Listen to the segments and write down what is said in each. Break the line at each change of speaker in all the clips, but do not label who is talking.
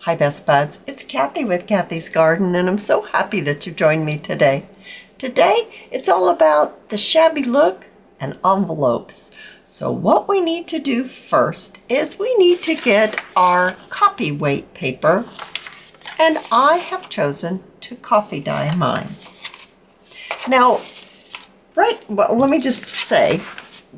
Hi Best Buds, it's Cathy with Cathy's Garden, and I'm so happy that you joined me today. Today, it's all about the shabby look and envelopes. So what we need to do first is we need to get our copy weight paper, and I have chosen to coffee dye mine. Now, let me just say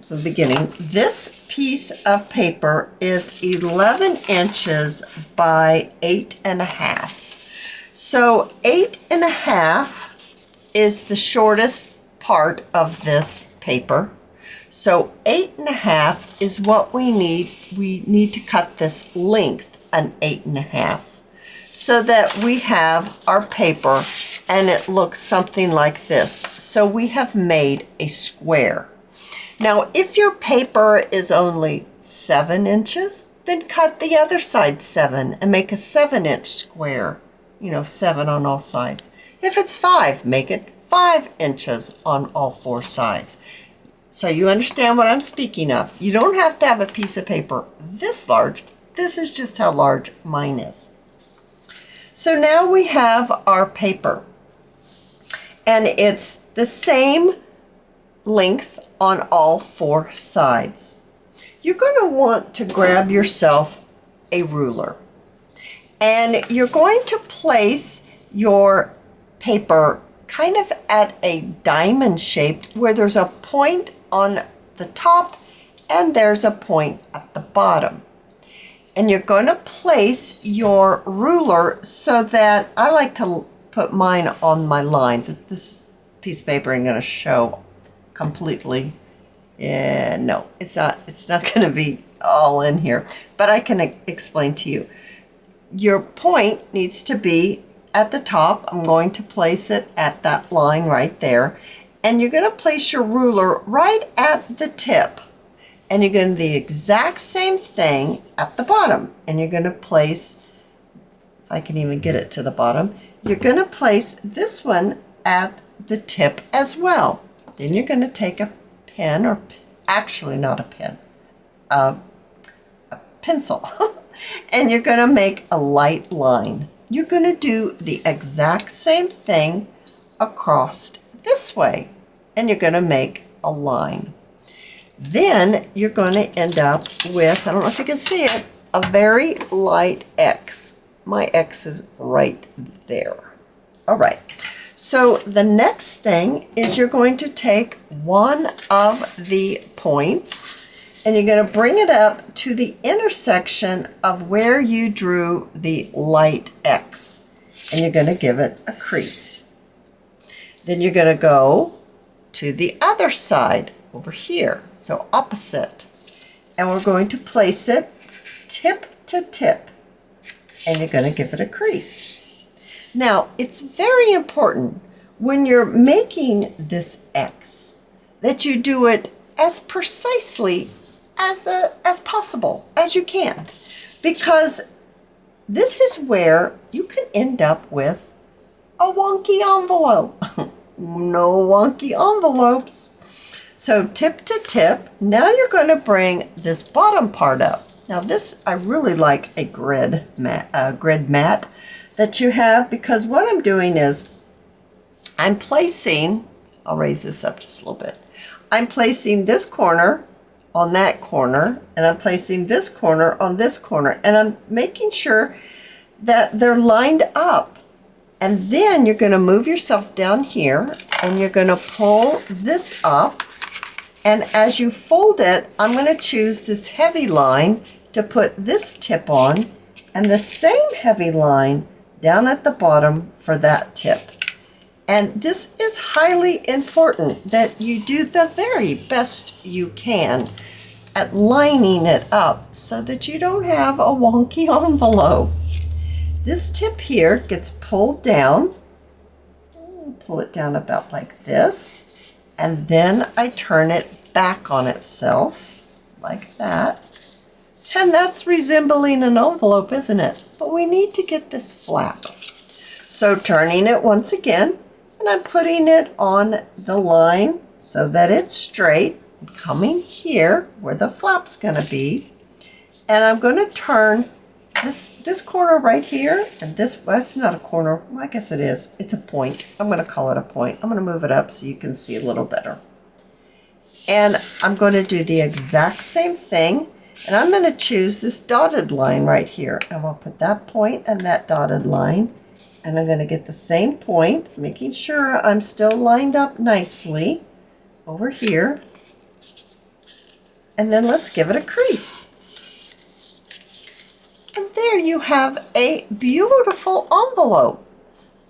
from the beginning, this piece of paper is 11 inches by 8.5. So 8.5 is the shortest part of this paper. So 8.5 is what we need. We need to cut this length an 8.5 so that we have our paper and it looks something like this. So we have made a square. Now, if your paper is only 7 inches, then cut the other side 7 and make a 7-inch square. 7 on all sides. If it's 5, make it 5 inches on all 4 sides. So you understand what I'm speaking of. You don't have to have a piece of paper this large. This is just how large mine is. So now we have our paper. And it's the same length on all 4 sides. You're going to want to grab yourself a ruler, and you're going to place your paper kind of at a diamond shape where there's a point on the top and there's a point at the bottom. And you're going to place your ruler so that I like to put mine on my lines. This piece of paper ain't going to show completely. No, it's not going to be all in here, but I can explain to you. Your point needs to be at the top. I'm going to place it at that line right there, and you're going to place your ruler right at the tip, and you're going to do the exact same thing at the bottom, and you're going to place, if I can even get it to the bottom, you're going to place this one at the tip as well. Then you're going to take a pen, or actually not a pen, a pencil, and you're going to make a light line. You're going to do the exact same thing across this way, and you're going to make a line. Then you're going to end up with, I don't know if you can see it, a very light X. My X is right there. All right. So the next thing is you're going to take one of the points and you're going to bring it up to the intersection of where you drew the light X, and you're going to give it a crease. Then you're going to go to the other side over here, so opposite, and we're going to place it tip to tip, and you're going to give it a crease. Now, it's very important when you're making this X that you do it as precisely as possible, as you can, because this is where you can end up with a wonky envelope. No wonky envelopes. So tip to tip. Now you're going to bring this bottom part up. Now this, I really like a grid mat that you have, because what I'm doing is I'm placing, I'll raise this up just a little bit. I'm placing this corner on that corner, and I'm placing this corner on this corner, and I'm making sure that they're lined up. And then you're going to move yourself down here, and you're going to pull this up, and as you fold it, I'm going to choose this heavy line to put this tip on, and the same heavy line down at the bottom for that tip. And this is highly important that you do the very best you can at lining it up so that you don't have a wonky envelope. This tip here gets pulled down. Pull it down about like this, and then I turn it back on itself like that. And that's resembling an envelope, isn't it? But we need to get this flap. So turning it once again, and I'm putting it on the line so that it's straight, coming here where the flap's going to be, and I'm going to turn this corner right here, and this, well, it's not a corner, well, I guess it is. It's a point. I'm going to call it a point. I'm going to move it up so you can see a little better. And I'm going to do the exact same thing, and I'm going to choose this dotted line right here. I'm going to put that point and that dotted line, and I'm going to get the same point, making sure I'm still lined up nicely over here. And then let's give it a crease. And there you have a beautiful envelope.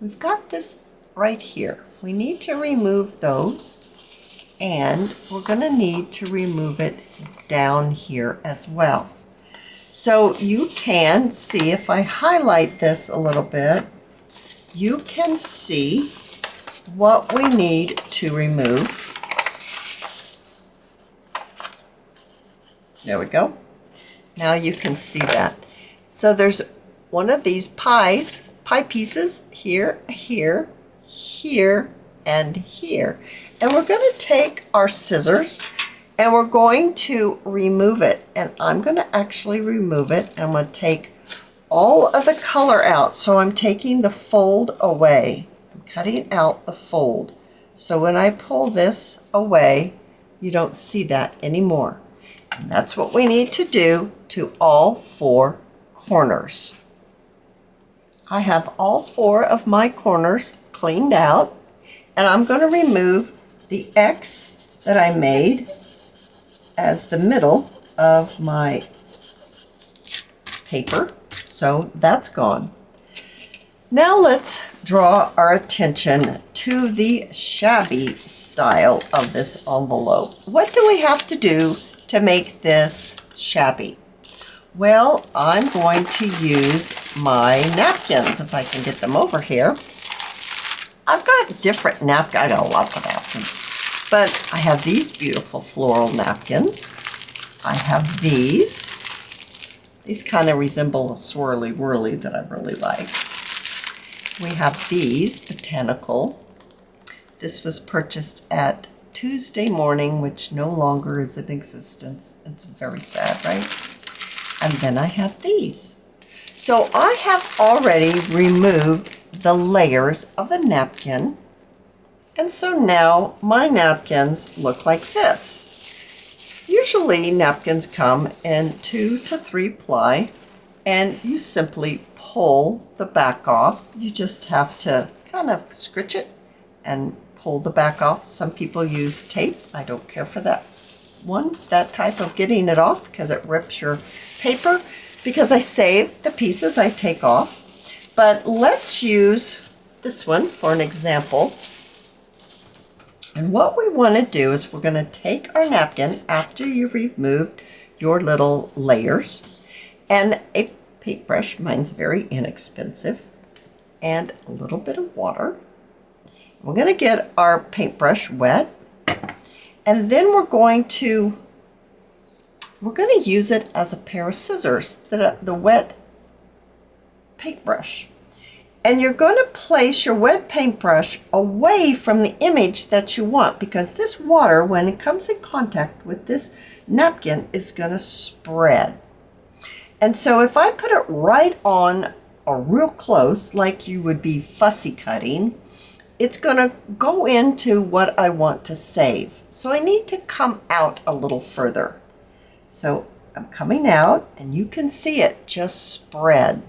We've got this right here. We need to remove those, and we're going to need to remove it down here as well. So you can see, if I highlight this a little bit, you can see what we need to remove. There we go. Now you can see that. So there's one of these pie pieces here, here, here, and here. And we're going to take our scissors and we're going to remove it. And I'm going to actually remove it, and I'm going to take all of the color out. So I'm taking the fold away. I'm cutting out the fold. So when I pull this away, you don't see that anymore. And that's what we need to do to all four corners. I have all four of my corners cleaned out, and I'm going to remove the X that I made as the middle of my paper. So that's gone. Now let's draw our attention to the shabby style of this envelope. What do we have to do to make this shabby? Well, I'm going to use my napkins, if I can get them over here. I've got different napkins. I got lots of napkins, but I have these beautiful floral napkins. I have these. These kind of resemble a swirly whirly that I really like. We have these botanical. This was purchased at Tuesday Morning, which no longer is in existence. It's very sad, right? And then I have these. So I have already removed the layers of the napkin. And so now my napkins look like this. Usually napkins come in 2 to 3 ply, and you simply pull the back off. You just have to kind of scritch it and pull the back off. Some people use tape. I don't care for that type of getting it off, because it rips your paper, because I save the pieces I take off. But let's use this one for an example. And what we want to do is we're going to take our napkin after you've removed your little layers, and a paintbrush. Mine's very inexpensive, and a little bit of water. We're going to get our paintbrush wet, and then we're going to use it as a pair of scissors, the wet paintbrush. And you're going to place your wet paintbrush away from the image that you want, because this water, when it comes in contact with this napkin, is going to spread. And so if I put it right on or real close, like you would be fussy cutting, it's going to go into what I want to save. So I need to come out a little further. So I'm coming out, and you can see it just spread.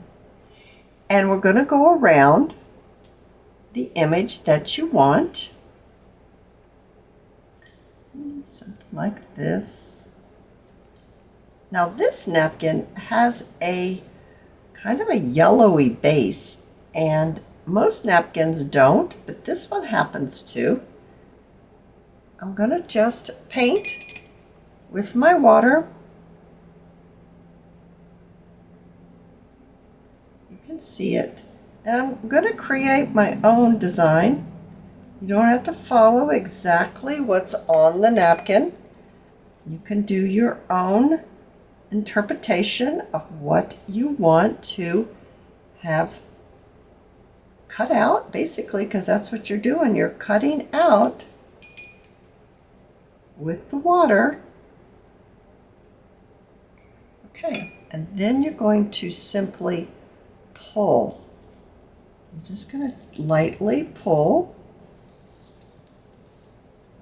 And we're going to go around the image that you want. Something like this. Now this napkin has a kind of a yellowy base, and most napkins don't, but this one happens to. I'm going to just paint with my water. You can see it. And I'm going to create my own design. You don't have to follow exactly what's on the napkin. You can do your own interpretation of what you want to have cut out, basically, because that's what you're doing. You're cutting out with the water. Okay, And then you're going to simply pull. I'm just going to lightly pull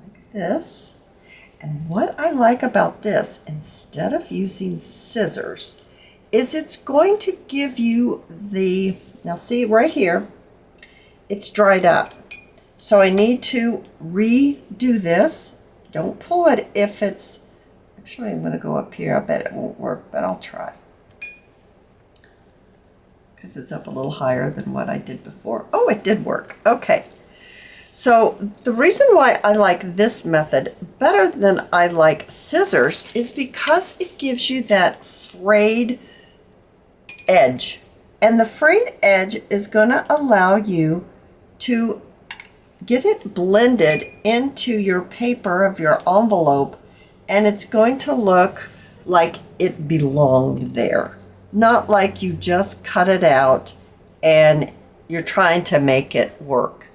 like this. And what I like about this, instead of using scissors, is it's going to give you the, now see right here, it's dried up. So I need to redo this. Don't pull it if it's, actually I'm going to go up here. I bet it won't work, but I'll try. Because it's up a little higher than what I did before. Oh, it did work. Okay. So the reason why I like this method better than I like scissors is because it gives you that frayed edge. And the frayed edge is going to allow you to get it blended into your paper of your envelope, and it's going to look like it belonged there. Not like you just cut it out and you're trying to make it work.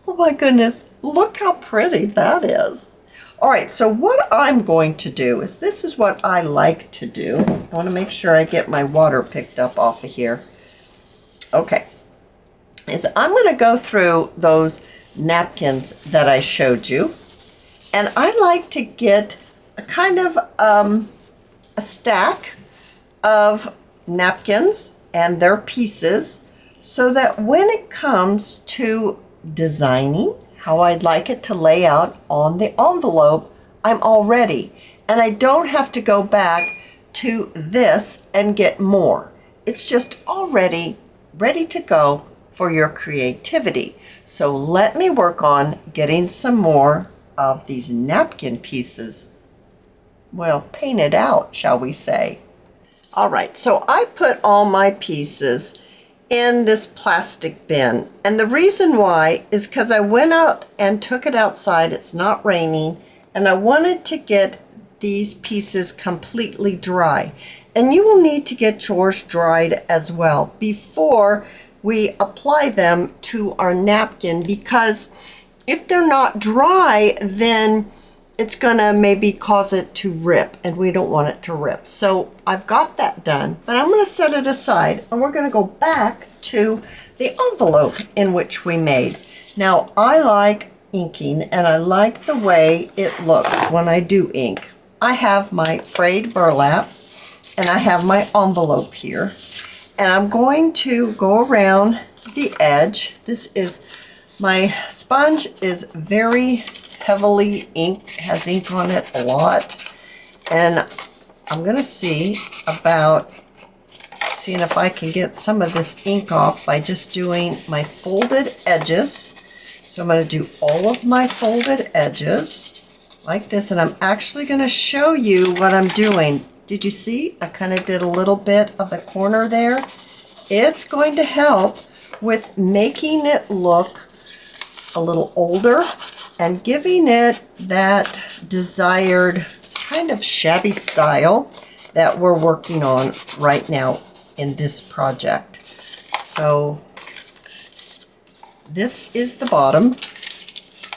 Oh my goodness, look how pretty that is. All right, so what I'm going to do is, this is what I like to do. I want to make sure I get my water picked up off of here. Okay, is I'm going to go through those napkins that I showed you, and I like to get a kind of a stack of napkins and their pieces, so that when it comes to designing how I'd like it to lay out on the envelope, I'm all ready, and I don't have to go back to this and get more. It's just already ready to go for your creativity. So let me work on getting some more of these napkin pieces, well, painted out, shall we say. All right, so I put all my pieces in this plastic bin. And the reason why is because I went out and took it outside. It's not raining. And I wanted to get these pieces completely dry. And you will need to get yours dried as well before we apply them to our napkin, because if they're not dry, then it's gonna maybe cause it to rip, and we don't want it to rip. So I've got that done, but I'm gonna set it aside, and we're gonna go back to the envelope in which we made. Now, I like inking, and I like the way it looks when I do ink. I have my frayed burlap, and I have my envelope here, and I'm going to go around the edge. This is, my sponge is very heavily inked, has ink on it a lot, and I'm going to see about seeing if I can get some of this ink off by just doing my folded edges. So I'm going to do all of my folded edges like this, and I'm actually going to show you what I'm doing. Did you see? I kind of did a little bit of the corner there. It's going to help with making it look a little older and giving it that desired kind of shabby style that we're working on right now in this project. So this is the bottom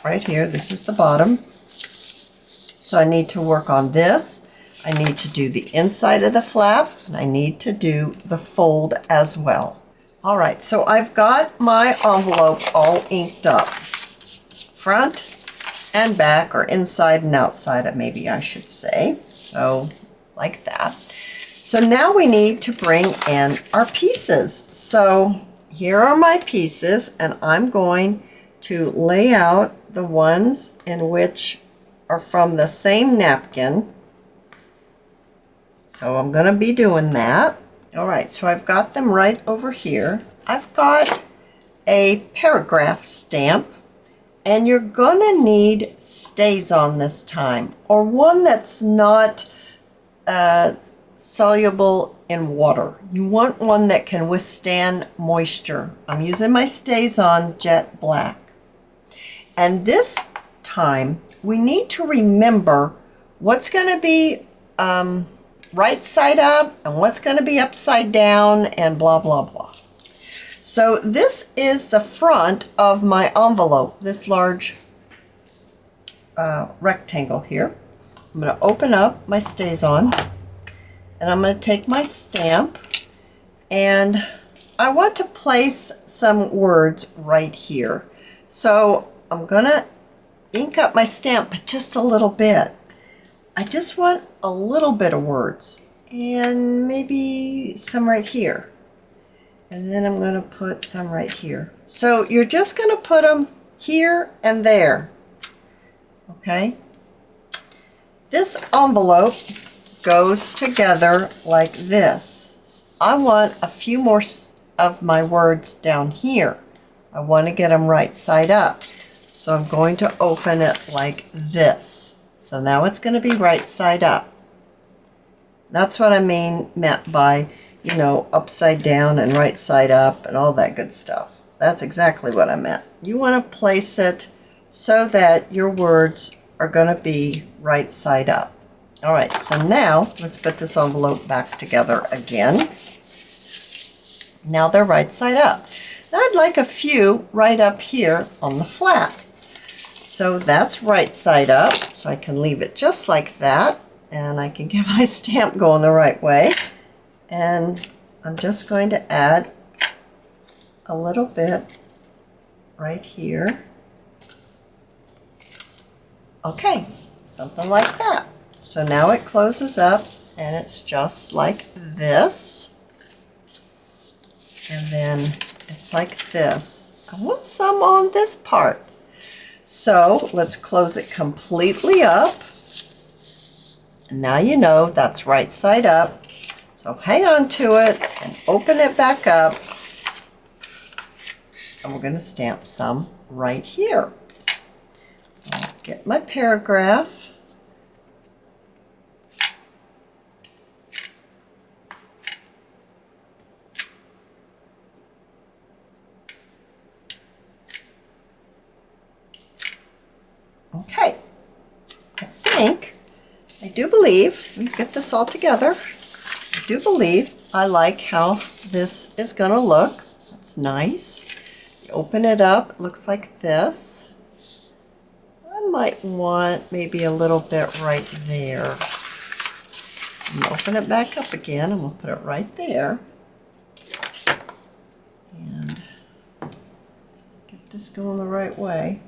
right here. This is the bottom. So I need to work on this. I need to do the inside of the flap, and I need to do the fold as well. All right, so I've got my envelope all inked up, front and back, or inside and outside, maybe I should say. So like that. So now we need to bring in our pieces. So here are my pieces, and I'm going to lay out the ones in which are from the same napkin. So I'm going to be doing that. All right, so I've got them right over here. I've got a paragraph stamp, and you're going to need StazOn this time, or one that's not soluble in water. You want one that can withstand moisture. I'm using my StazOn Jet Black. And this time, we need to remember what's going to be right side up and what's going to be upside down and blah, blah, blah. So this is the front of my envelope, this large rectangle here. I'm going to open up my StazOn, And I'm going to take my stamp, and I want to place some words right here. So I'm going to ink up my stamp, but just a little bit. I just want a little bit of words, and maybe some right here. And then I'm going to put some right here. So you're just going to put them here and there. Okay? This envelope goes together like this. I want a few more of my words down here. I want to get them right side up. So I'm going to open it like this. So now it's going to be right side up. That's what I meant by, you know, upside down and right side up and all that good stuff. That's exactly what I meant. You want to place it so that your words are going to be right side up. All right, so now let's put this envelope back together again. Now they're right side up. Now I'd like a few right up here on the flat. So that's right side up, so I can leave it just like that, and I can get my stamp going the right way. And I'm just going to add a little bit right here. Okay, something like that. So now it closes up, and it's just like this. And then it's like this. I want some on this part. So let's close it completely up. And now you know that's right side up. So hang on to it and open it back up. And we're going to stamp some right here. So I'll get my paragraph. Okay, I do believe, let me get this all together. I do believe I like how this is going to look. That's nice. You open it up, it looks like this. I might want maybe a little bit right there. And open it back up again, and we'll put it right there. And get this going the right way.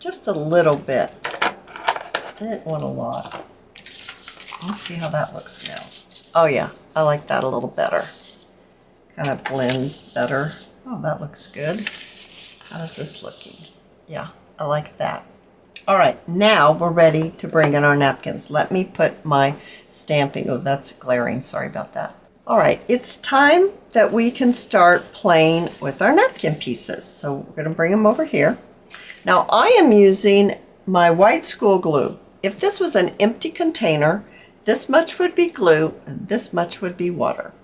Just a little bit. I didn't want a lot. Let's see how that looks now. Oh yeah, I like that a little better. Kind of blends better. Oh, that looks good. How's this looking? Yeah, I like that. All right, now we're ready to bring in our napkins. Let me put my stamping. Oh, that's glaring. Sorry about that. All right, it's time that we can start playing with our napkin pieces. So we're going to bring them over here. Now I am using my white school glue. If this was an empty container, this much would be glue and this much would be water.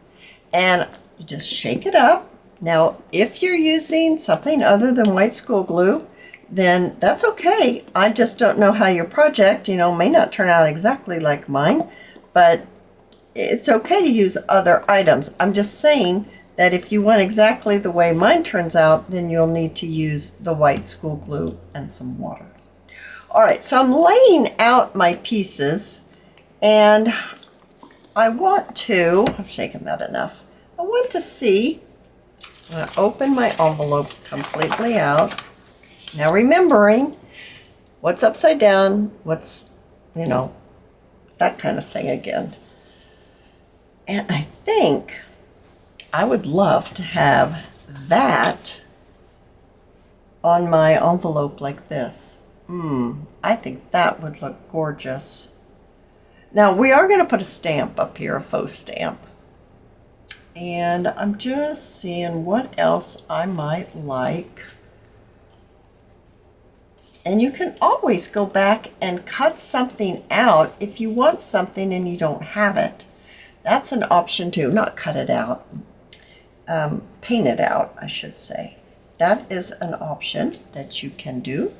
And you just shake it up. Now, if you're using something other than white school glue, then that's okay. I just don't know how your project, you know, may not turn out exactly like mine, but it's okay to use other items. I'm just saying that if you want exactly the way mine turns out, then you'll need to use the white school glue and some water. All right, so I'm laying out my pieces, and I want to, I've shaken that enough, I want to see, I'm going to open my envelope completely out. Now remembering what's upside down, what's, you know, that kind of thing again. And I think I would love to have that on my envelope like this. I think that would look gorgeous. Now we are going to put a stamp up here, a faux stamp. And I'm just seeing what else I might like. And you can always go back and cut something out if you want something and you don't have it. That's an option too. Not cut it out. Paint it out, I should say. That is an option that you can do.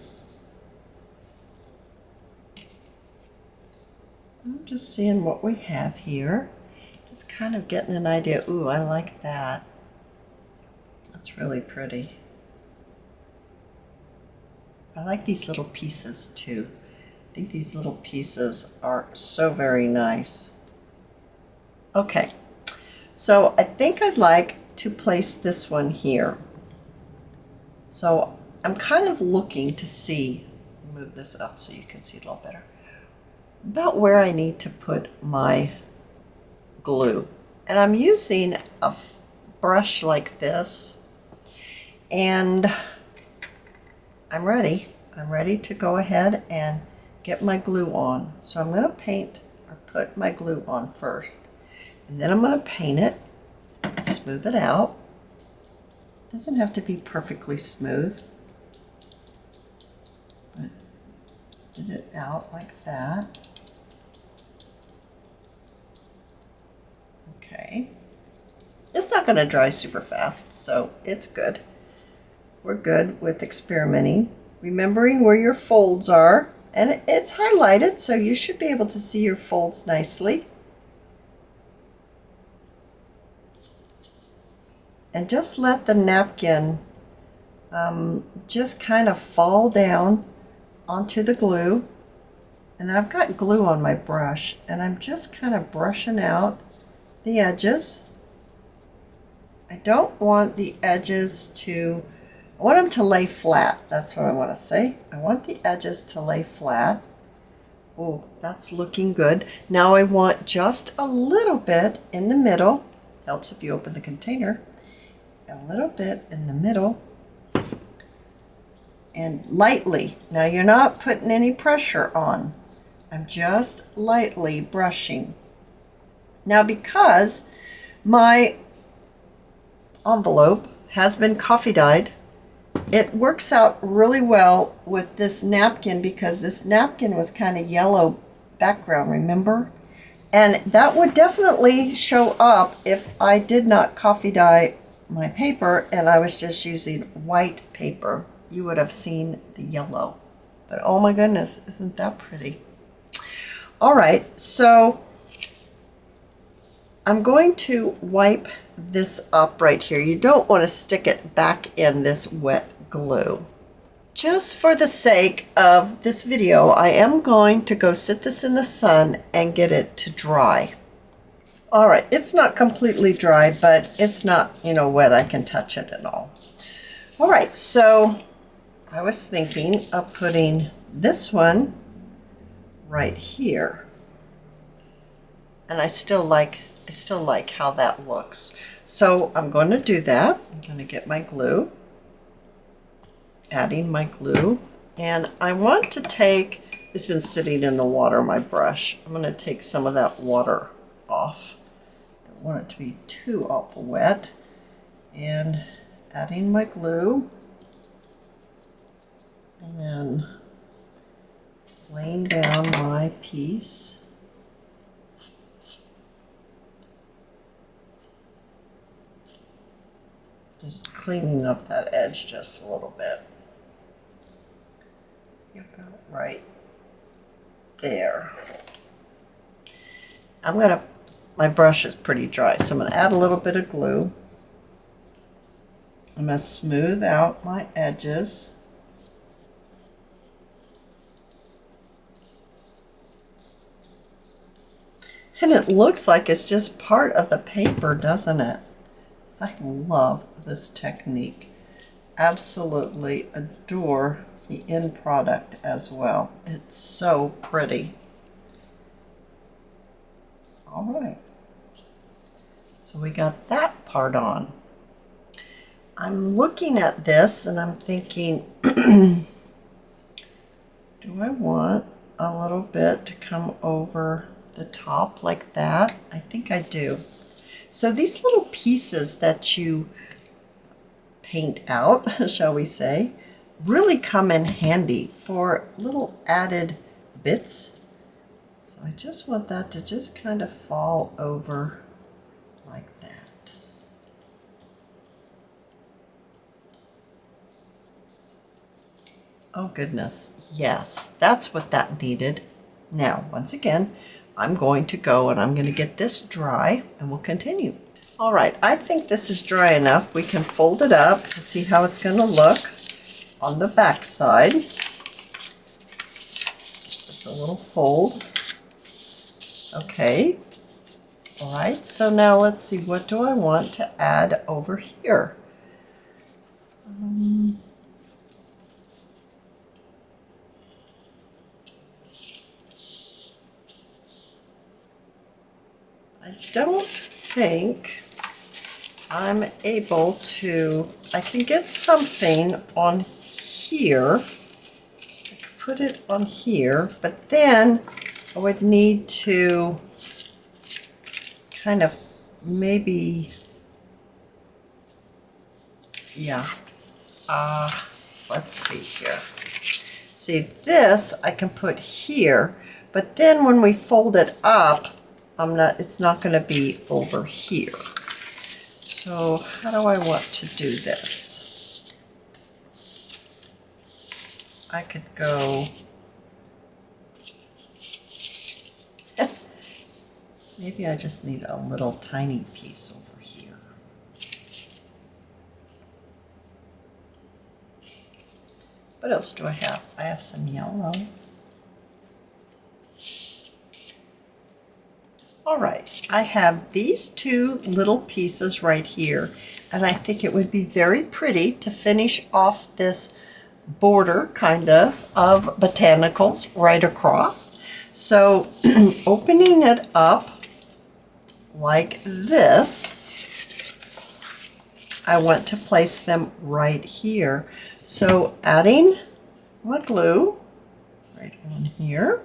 I'm just seeing what we have here. Just kind of getting an idea. Ooh, I like that. That's really pretty. I like these little pieces too. I think these little pieces are so very nice. Okay, so I think I'd like to place this one here. So I'm kind of looking to see, move this up so you can see a little better, about where I need to put my glue. And I'm using a brush like this, and I'm ready. I'm ready to go ahead and get my glue on. So I'm going to paint or put my glue on first, and then I'm going to paint it, smooth it out. It doesn't have to be perfectly smooth, but get it out like that. Okay. It's not going to dry super fast, so it's good. We're good with experimenting. Remembering where your folds are, and it's highlighted, so you should be able to see your folds nicely. And just let the napkin just kind of fall down onto the glue. And then I've got glue on my brush, and I'm just kind of brushing out the edges. I don't want the edges to, I want them to lay flat. That's what I want to say. I want the edges to lay flat. Oh, that's looking good. Now I want just a little bit in the middle. Helps if you open the container. A little bit in the middle. And lightly. Now you're not putting any pressure on. I'm just lightly brushing. Now because my envelope has been coffee dyed, it works out really well with this napkin, because this napkin was kind of yellow background, remember? And that would definitely show up if I did not coffee dye my paper and I was just using white paper. You would have seen the yellow. But oh my goodness, isn't that pretty? All right, so I'm going to wipe this up right here. You don't want to stick it back in this wet glue. Just for the sake of this video, I am going to go sit this in the sun and get it to dry. All right, it's not completely dry, but it's not, wet. I can touch it and all. All right, so I was thinking of putting this one right here. And I still like how that looks. So I'm going to do that. I'm going to get my glue, adding my glue, and I want to take, it's been sitting in the water, my brush. I'm going to take some of that water off. I don't want it to be too awful wet. And adding my glue, and then laying down my piece. Just cleaning up that edge just a little bit. About right there. My brush is pretty dry, so I'm going to add a little bit of glue. I'm going to smooth out my edges. And it looks like it's just part of the paper, doesn't it? I love this technique. Absolutely adore the end product as well. It's so pretty. All right. So we got that part on. I'm looking at this and I'm thinking, do I want a little bit to come over the top like that? I think I do. So these little pieces that you paint out, shall we say, really come in handy for little added bits. So I just want that to just kind of fall over like that. Oh goodness, yes, that's what that needed. Now, once again, I'm going to go and I'm going to get this dry and we'll continue. All right, I think this is dry enough. We can fold it up to see how it's going to look on the back side. Let's get this a little fold. Okay. All right, so now let's see, what do I want to add over here? I don't think I'm able to, I can get something on here. I could put it on here, but then I would need to kind of maybe, yeah, let's see here. See, this I can put here, but then when we fold it up, it's not going to be over here. So how do I want to do this? I could go, maybe I just need a little tiny piece over here. What else do I have? I have some yellow. All right, I have these two little pieces right here, and I think it would be very pretty to finish off this border kind of botanicals right across. So opening it up like this, I want to place them right here. So adding my glue right on here,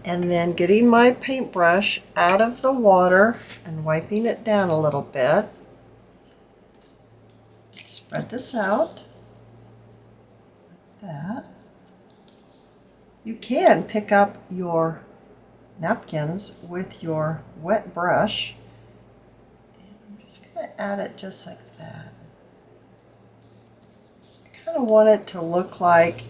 and then getting my paintbrush out of the water and wiping it down a little bit. Spread this out like that. You can pick up your napkins with your wet brush. And I'm just going to add it just like that. I kind of want it to look like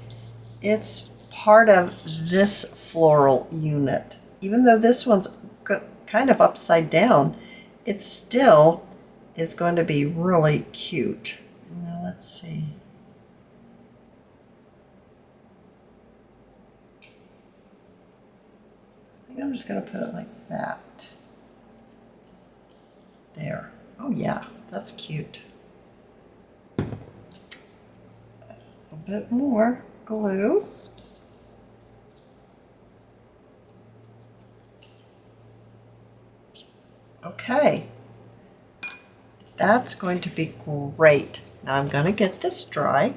it's part of this floral unit. Even though this one's kind of upside down, it still is going to be really cute. Now let's see. I think I'm just going to put it like that. There. Oh yeah, that's cute. A little bit more glue. Okay, that's going to be great. Now I'm going to get this dry.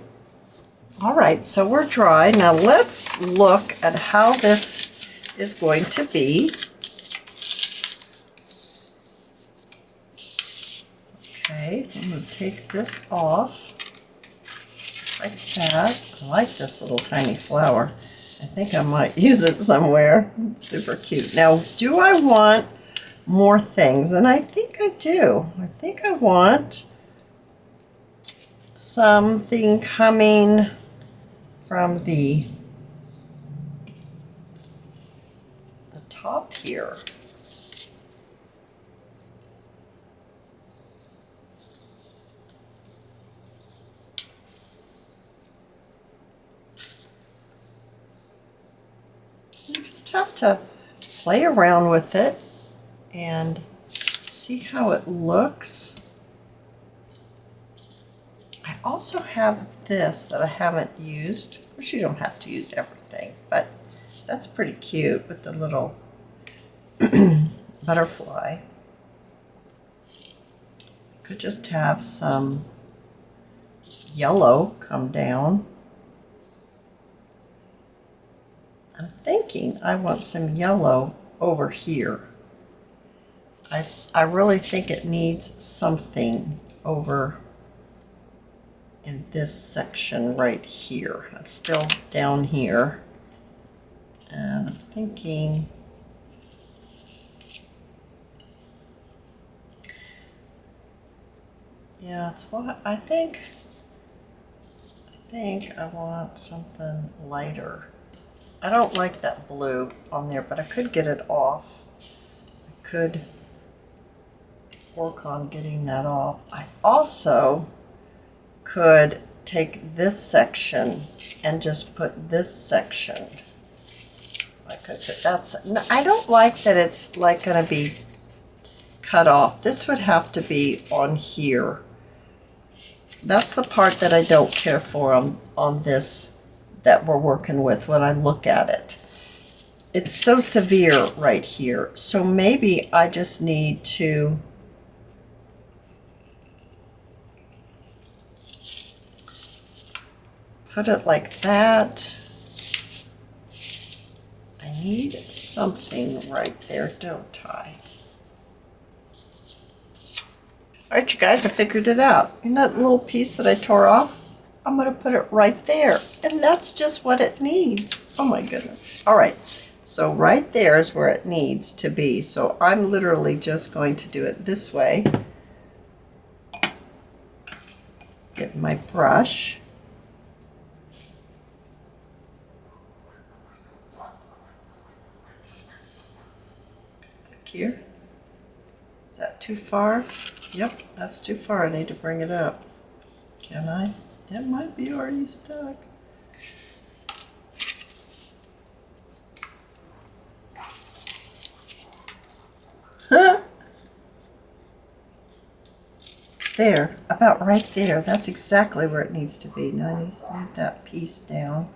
All right, so we're dry. Now let's look at how this is going to be. Okay, I'm going to take this off just like that. I like this little tiny flower. I think I might use it somewhere. It's super cute. Now, do I want more things? And I think I do. I think I want something coming from the top here. You just have to play around with it and see how it looks. I also have this that I haven't used. Of course, you don't have to use everything, but that's pretty cute with the little butterfly. Could just have some yellow come down. I'm thinking I want some yellow over here. I really think it needs something over in this section right here. I'm still down here, and I'm thinking yeah, it's what I think I want something lighter. I don't like that blue on there, but I could get it off. I could work on getting that off. I also could take this section and just put this section I could say that's, I don't like that it's like gonna be cut off. This would have to be on here. That's the part that I don't care for on this that we're working with when I look at it. It's so severe right here. So maybe I just need to put it like that. I need something right there, don't I? All right, you guys, I figured it out. You know that little piece that I tore off? I'm gonna put it right there, and that's just what it needs. Oh my goodness. All right, so right there is where it needs to be. So I'm literally just going to do it this way. Get my brush. Back here. Is that too far? Yep, that's too far. I need to bring it up. Can I? It might be already stuck. There, about right there. That's exactly where it needs to be. Now I need to move that piece down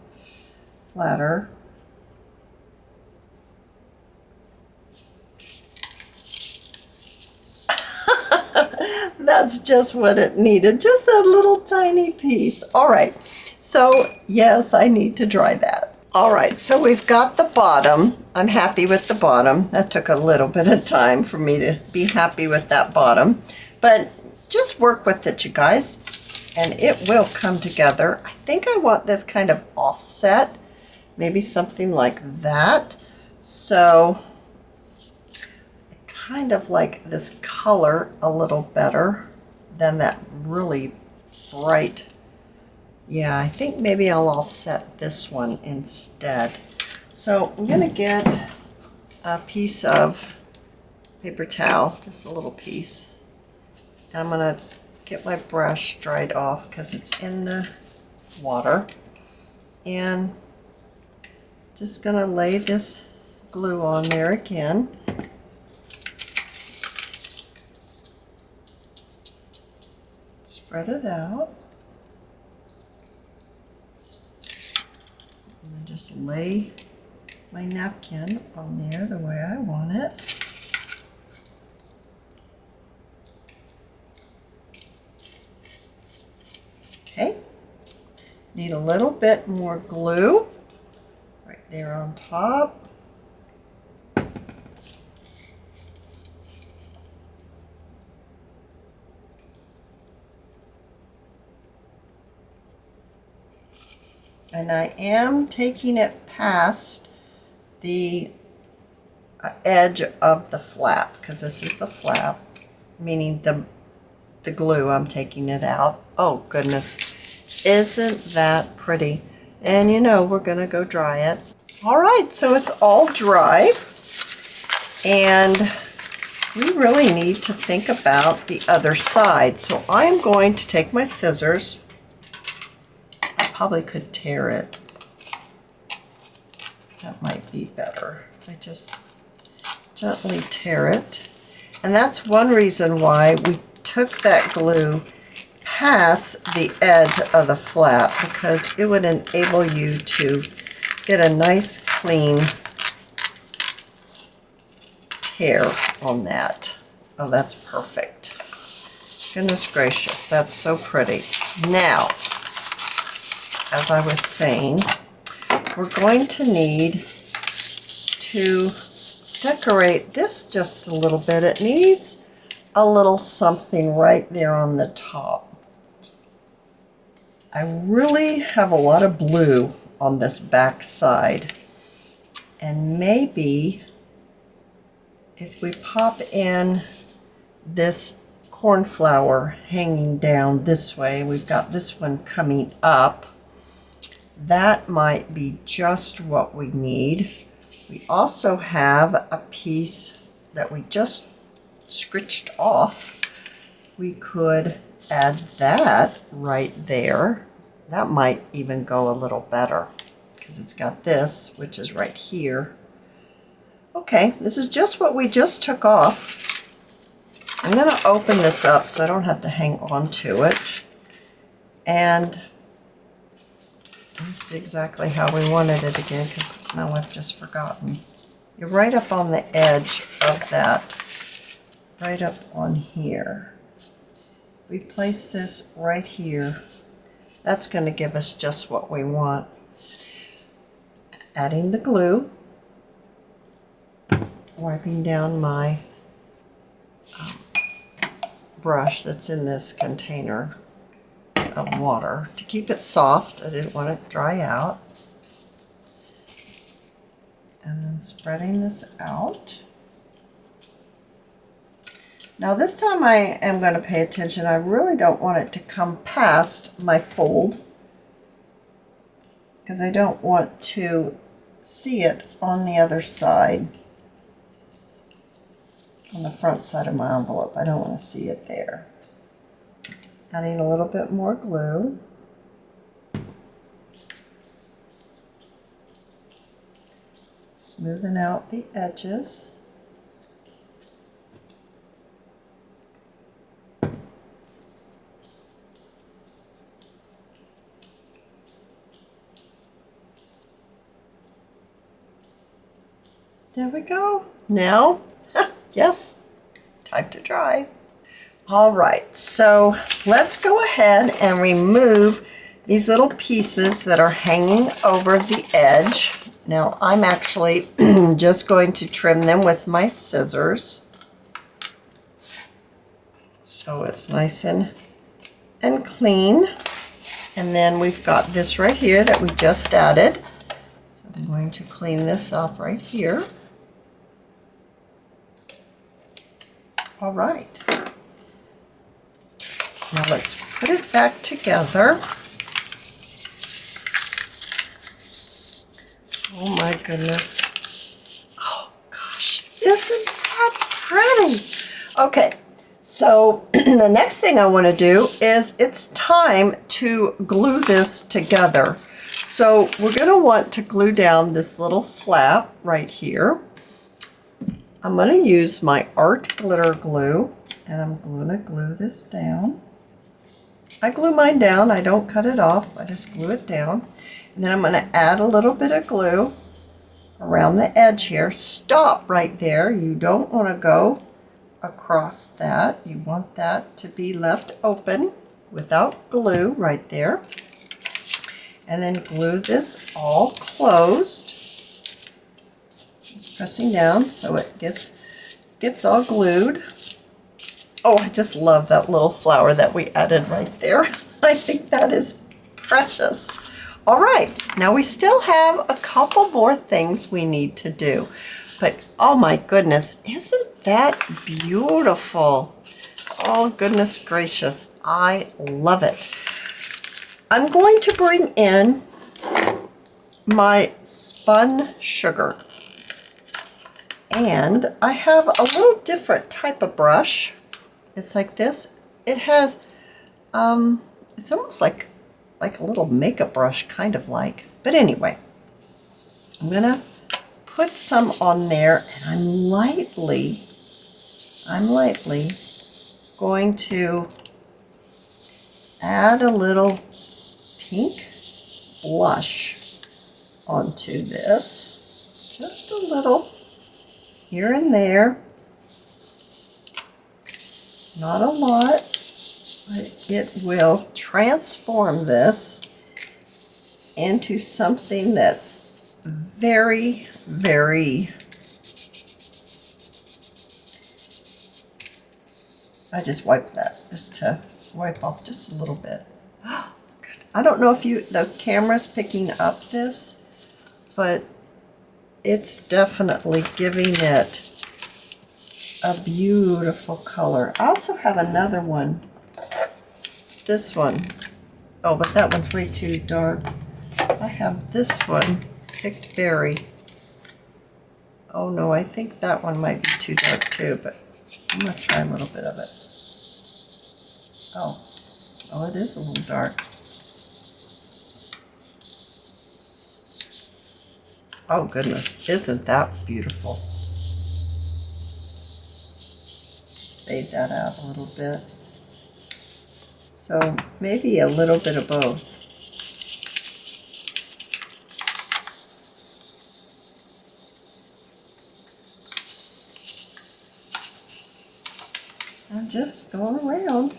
flatter. That's just what it needed, just a little tiny piece. All right, so yes, I need to dry that. All right, so we've got the bottom. I'm happy with the bottom. That took a little bit of time for me to be happy with that bottom, but just work with it, you guys, and it will come together. I think I want this kind of offset, maybe something like that. So kind of like this color a little better than that really bright. Yeah, I think maybe I'll offset this one instead. So I'm gonna get a piece of paper towel, just a little piece, and I'm gonna get my brush dried off because it's in the water, and just gonna lay this glue on there again. Spread it out, and then just lay my napkin on there the way I want it. Okay, need a little bit more glue right there on top. And I am taking it past the edge of the flap, because this is the flap, meaning the glue, I'm taking it out. Oh goodness, isn't that pretty? And you know, we're gonna go dry it. All right, so it's all dry, and we really need to think about the other side. So I'm going to take my scissors. Probably could tear it. That might be better. I just gently tear it. And that's one reason why we took that glue past the edge of the flap, because it would enable you to get a nice clean tear on that. Oh, that's perfect. Goodness gracious, that's so pretty. Now, as I was saying, we're going to need to decorate this just a little bit. It needs a little something right there on the top. I really have a lot of blue on this back side, and maybe if we pop in this cornflower hanging down this way, we've got this one coming up. That might be just what we need. We also have a piece that we just scritched off. We could add that right there. That might even go a little better because it's got this, which is right here. Okay, this is just what we just took off. I'm going to open this up so I don't have to hang on to it. And this is exactly how we wanted it again, because now I've just forgotten. You're right up on the edge of that, right up on here. We place this right here. That's going to give us just what we want. Adding the glue, wiping down my brush that's in this container of water to keep it soft. I didn't want it to dry out. And then spreading this out. Now this time I am going to pay attention. I really don't want it to come past my fold because I don't want to see it on the other side, on the front side of my envelope. I don't want to see it there. Adding a little bit more glue. Smoothing out the edges. There we go. Now, yes, time to dry. All right, so let's go ahead and remove these little pieces that are hanging over the edge. Now, I'm actually just going to trim them with my scissors, so it's nice and clean. And then we've got this right here that we just added. So I'm going to clean this up right here. All right. Now let's put it back together. Oh my goodness. Oh gosh, isn't that pretty? Okay, so the next thing I want to do is it's time to glue this together. So we're going to want to glue down this little flap right here. I'm going to use my art glitter glue, and I'm going to glue this down. I glue mine down, I don't cut it off, I just glue it down. And then I'm going to add a little bit of glue around the edge here. Stop right there. You don't want to go across that. You want that to be left open without glue right there. And then glue this all closed. Just pressing down so it gets all glued. Oh, I just love that little flower that we added right there. I think that is precious. All right, now we still have a couple more things we need to do. But oh my goodness, isn't that beautiful? Oh goodness gracious, I love it. I'm going to bring in my spun sugar. And I have a little different type of brush. It's like this. It has, it's almost like a little makeup brush, kind of like. But anyway, I'm gonna put some on there, and I'm lightly going to add a little pink blush onto this. Just a little here and there. Not a lot, but it will transform this into something that's very, very, I just wiped that just to wipe off just a little bit. I don't know if the camera's picking up this, but it's definitely giving it a beautiful color. I also have another one. This one. Oh, but that one's way too dark. I have this one, Picked Berry. Oh no, I think that one might be too dark too, but I'm gonna try a little bit of it. Oh, it is a little dark. Oh goodness, isn't that beautiful? fade that out a little bit. So maybe a little bit of both. I'm just going around.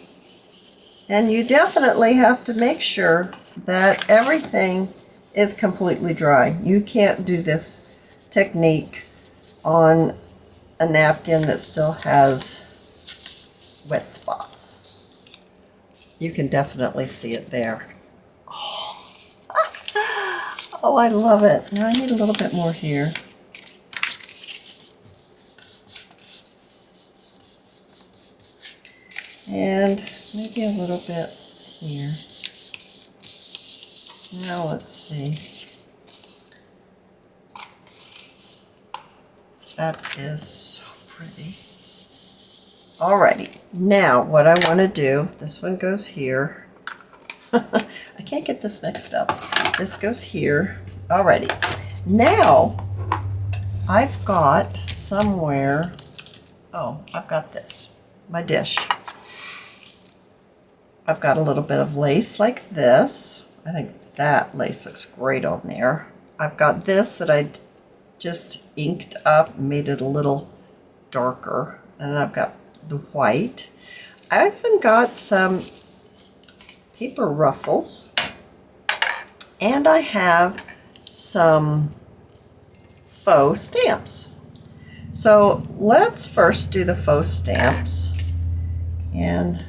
And you definitely have to make sure that everything is completely dry. You can't do this technique on a napkin that still has wet spots. You can definitely see it there. Oh, oh, I love it. Now I need a little bit more here. And maybe a little bit here. Now let's see. That is so pretty. Alrighty, now what I want to do, this one goes here. I can't get this mixed up. This goes here. Alrighty, now I've got somewhere, oh, I've got this, my dish. I've got a little bit of lace like this. I think that lace looks great on there. I've got this that I just inked up, made it a little darker. And I've got the white. I've even got some paper ruffles. And I have some faux stamps. So let's first do the faux stamps. And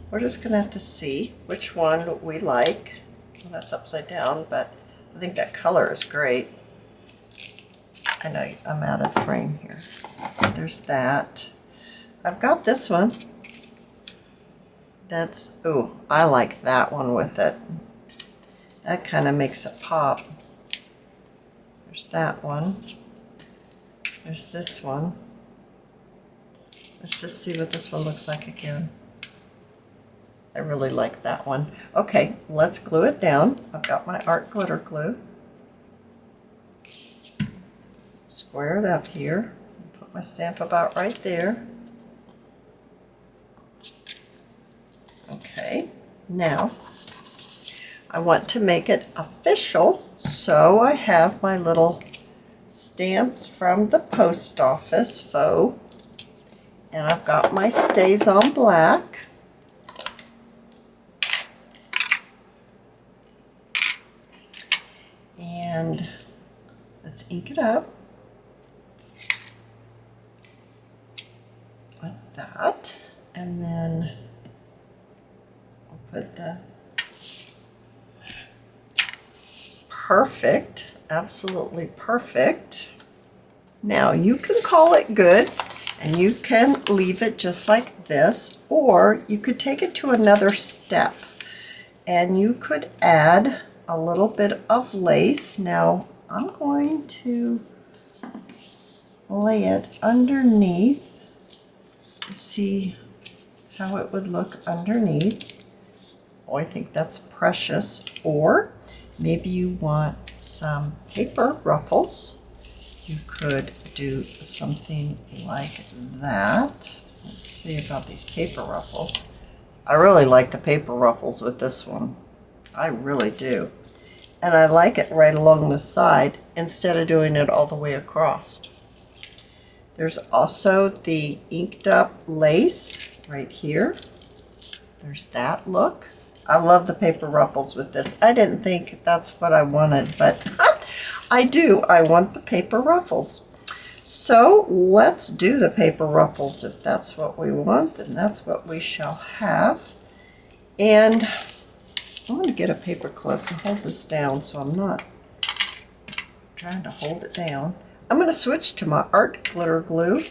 we're just going to have to see which one we like. Well, that's upside down, but I think that color is great. I know I'm out of frame here. There's that. I've got this one. That's, ooh, I like that one with it. That kind of makes it pop. There's that one. There's this one. Let's just see what this one looks like again. I really like that one. Okay, let's glue it down. I've got my art glitter glue. Square it up here. Put my stamp about right there. Okay, now I want to make it official, so I have my little stamps from the post office faux, and I've got my Stays on Black. And let's ink it up like that, and then I'll put the perfect, absolutely perfect. Now you can call it good, and you can leave it just like this, or you could take it to another step, and you could add a little bit of lace. Now I'm going to lay it underneath to see how it would look underneath. Oh, I think that's precious. Or maybe you want some paper ruffles. You could do something like that. Let's see about these paper ruffles. I really like the paper ruffles with this one. I really do. And I like it right along the side instead of doing it all the way across. There's also the inked up lace right here. There's that look. I love the paper ruffles with this. I didn't think that's what I wanted, but I do. I want the paper ruffles. So let's do the paper ruffles. If that's what we want, then that's what we shall have. And I'm going to get a paper clip to hold this down so I'm not trying to hold it down. I'm going to switch to my art glitter glue.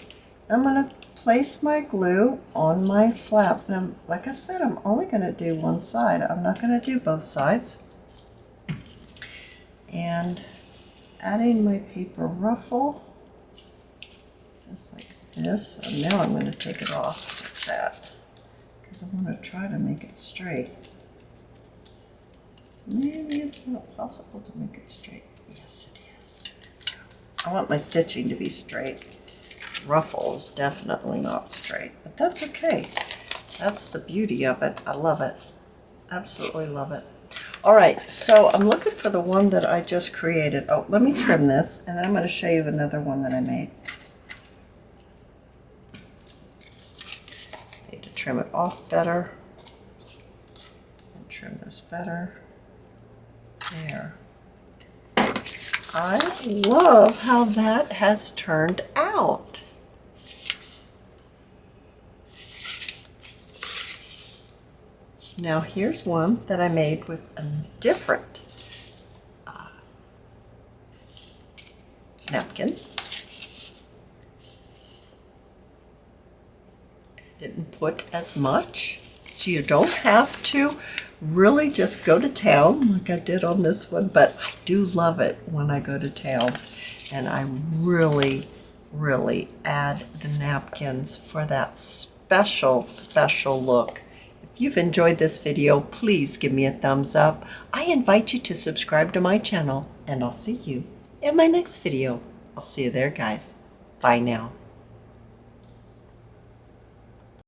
I'm going to place my glue on my flap. Now, like I said, I'm only going to do one side. I'm not going to do both sides. And adding my paper ruffle, just like this. And now I'm going to take it off like that, because I'm going to try to make it straight. Maybe it's not possible to make it straight. Yes, it is. I want my stitching to be straight. ruffles, definitely not straight, but that's okay. That's the beauty of it. I love it. Absolutely love it. All right, so I'm looking for the one that I just created. Oh, let me trim this, and then I'm going to show you another one that I made. Need to trim it off better. And trim this better. There. I love how that has turned out. Now here's one that I made with a different napkin. I didn't put as much, so you don't have to really just go to town like I did on this one, but I do love it when I go to town, and I really add the napkins for that special look. If you've enjoyed this video, please give me a thumbs up. I invite you to subscribe to my channel, and I'll see you in my next video. I'll see you there, guys. Bye now.